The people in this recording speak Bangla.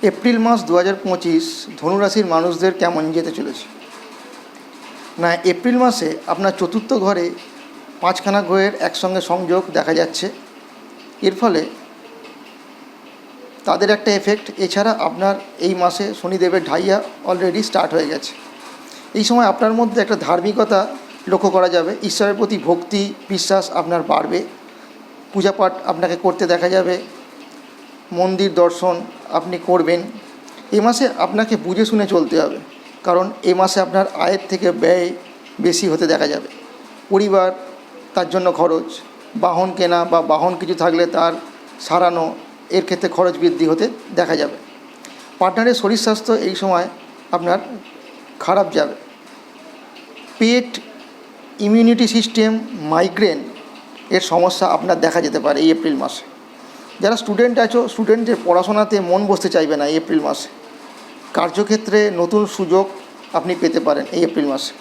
এপ্রিল মাস 2025 ধনুরাশির মানুষদের কেমন যেতে চলেছে? না, এপ্রিল মাসে আপনার চতুর্থ ঘরে 5খানা গ্রহের একসঙ্গে সংযোগ দেখা যাচ্ছে। এর ফলে তাদের একটা এফেক্ট। এছাড়া আপনার এই মাসে শনিদেবের ঢাইয়া অলরেডি স্টার্ট হয়ে গেছে। এই সময় আপনার মধ্যে একটা ধার্মিকতা লক্ষ্য করা যাবে। ঈশ্বরের প্রতি ভক্তি বিশ্বাস আপনার বাড়বে। পূজাপাঠ আপনাকে করতে দেখা যাবে। মন্দির দর্শন আপনি করবেন। এই মাসে আপনাকে বুঝে শুনে চলতে হবে, কারণ এই মাসে আপনার আয়ের থেকে ব্যয় বেশি হতে দেখা যাবে। পরিবার, তার জন্য খরচ, বাহন কেনা বা বাহন কিছু থাকলে তার সারানো, এর ক্ষেত্রে খরচ বৃদ্ধি হতে দেখা যাবে। পার্টনারের শরীর স্বাস্থ্য এই সময় আপনার খারাপ যাবে। পেট, ইমিউনিটি সিস্টেম, মাইগ্রেন এর সমস্যা আপনার দেখা যেতে পারে এই এপ্রিল মাসে। যারা স্টুডেন্ট আছো, স্টুডেন্টের পড়াশোনাতে মন বসতে চাইবে না এই এপ্রিল মাসে। কার্যক্ষেত্রে নতুন সুযোগ আপনি পেতে পারেন এই এপ্রিল মাসে।